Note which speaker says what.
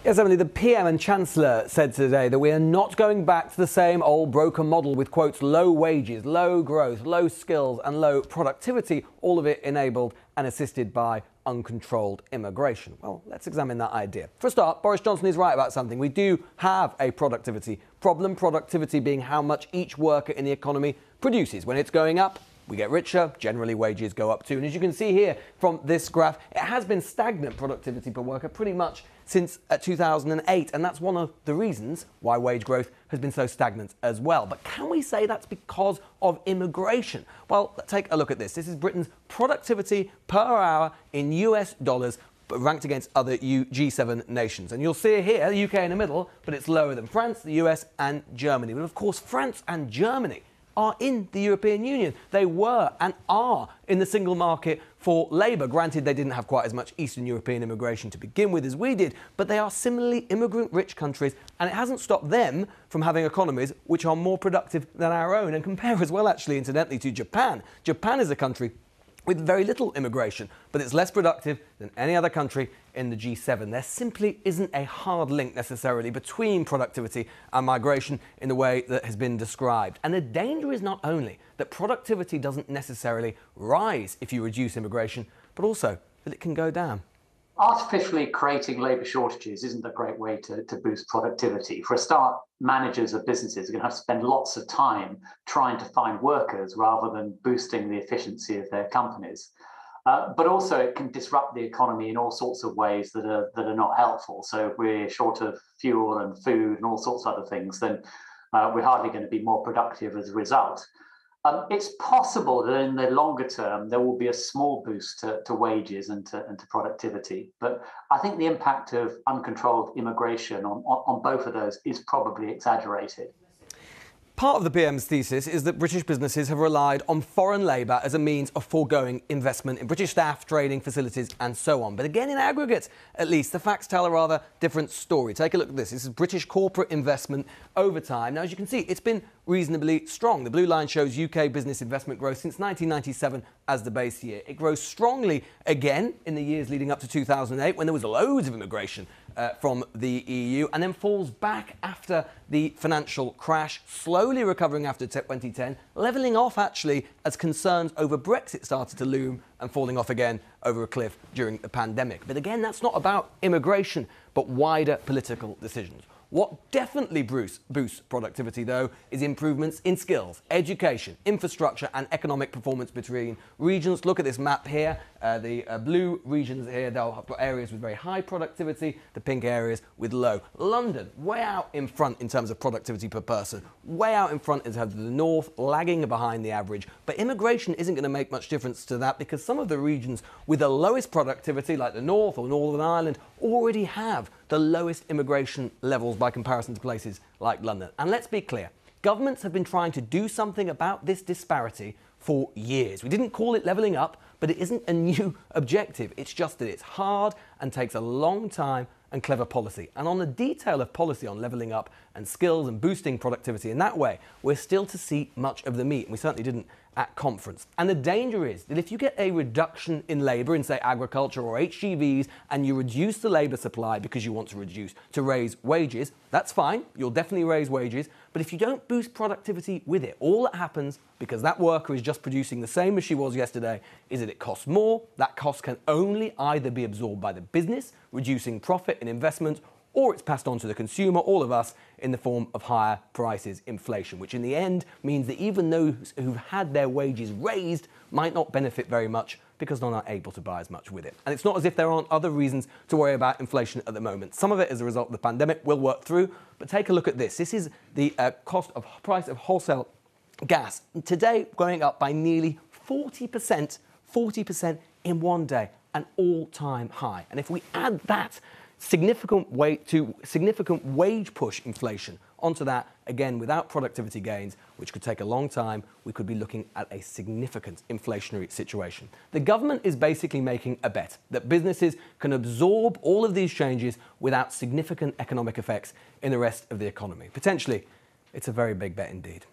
Speaker 1: Yes, Emily, the PM and Chancellor said today that we are not going back to the same old broken model with, quotes, low wages, low growth, low skills and low productivity, all of it enabled and assisted by uncontrolled immigration. Well, let's examine that idea. For a start, Boris Johnson is right about something. We do have a productivity problem, productivity being how much each worker in the economy produces. When it's going up, we get richer, generally wages go up too. And as you can see here from this graph, it has been stagnant productivity per worker pretty much since 2008. And that's one of the reasons why wage growth has been so stagnant as well. But can we say that's because of immigration? Well, let's take a look at this. This is Britain's productivity per hour in US dollars, ranked against other G7 nations. And you'll see here, the UK in the middle, but it's lower than France, the US and Germany. But of course, France and Germany are in the European Union. They were and are in the single market for labour. Granted, they didn't have quite as much Eastern European immigration to begin with as we did, but they are similarly immigrant-rich countries, and it hasn't stopped them from having economies which are more productive than our own. And compare as well, actually, incidentally, to Japan. Japan is a country with very little immigration, but it's less productive than any other country in the G7. There simply isn't a hard link necessarily between productivity and migration in the way that has been described. And the danger is not only that productivity doesn't necessarily rise if you reduce immigration, but also that it can go down.
Speaker 2: Artificially creating labour shortages isn't a great way to boost productivity. For a start, managers of businesses are going to have to spend lots of time trying to find workers rather than boosting the efficiency of their companies. But also it can disrupt the economy in all sorts of ways that are not helpful. So if we're short of fuel and food and all sorts of other things, then we're hardly going to be more productive as a result. It's possible that in the longer term, there will be a small boost to wages and to productivity. But I think the impact of uncontrolled immigration on both of those is probably exaggerated.
Speaker 1: Part of the PM's thesis is that British businesses have relied on foreign labour as a means of foregoing investment in British staff, training, facilities and so on. But again, in aggregate, at least, the facts tell a rather different story. Take a look at this. This is British corporate investment over time. Now, as you can see, it's been reasonably strong. The blue line shows UK business investment growth since 1997 as the base year. It grows strongly again in the years leading up to 2008 when there was loads of immigration from the EU, and then falls back after the financial crash, slowly recovering after 2010, levelling off actually as concerns over Brexit started to loom and falling off again over a cliff during the pandemic. But again, that's not about immigration, but wider political decisions. What definitely boosts productivity, though, is improvements in skills, education, infrastructure and economic performance between regions. Look at this map here. The blue regions here, they'll have got areas with very high productivity, the pink areas with low. London, way out in front in terms of productivity per person, way out in front in terms of the north, lagging behind the average. But immigration isn't going to make much difference to that because some of the regions with the lowest productivity, like the north or Northern Ireland, already have the lowest immigration levels by comparison to places like London. And let's be clear, governments have been trying to do something about this disparity for years. We didn't call it levelling up, but it isn't a new objective. It's just that it's hard and takes a long time and clever policy. And on the detail of policy on levelling up and skills and boosting productivity in that way, we're still to see much of the meat. And we certainly didn't at conference. And the danger is that if you get a reduction in labour in, say, agriculture or HGVs, and you reduce the labour supply because you want to raise wages, that's fine. You'll definitely raise wages. But if you don't boost productivity with it, all that happens, because that worker is just producing the same as she was yesterday, is that it costs more. That cost can only either be absorbed by the business, reducing profit and investment, or it's passed on to the consumer, all of us, in the form of higher prices, inflation, which in the end means that even those who've had their wages raised might not benefit very much because they're not able to buy as much with it. And it's not as if there aren't other reasons to worry about inflation at the moment. Some of it as a result of the pandemic we'll work through, but take a look at this. This is the price of wholesale gas. Today, going up by nearly 40% in one day, an all-time high. And if we add that significant wage push inflation onto that, again, without productivity gains, which could take a long time, we could be looking at a significant inflationary situation. The government is basically making a bet that businesses can absorb all of these changes without significant economic effects in the rest of the economy. Potentially, it's a very big bet indeed.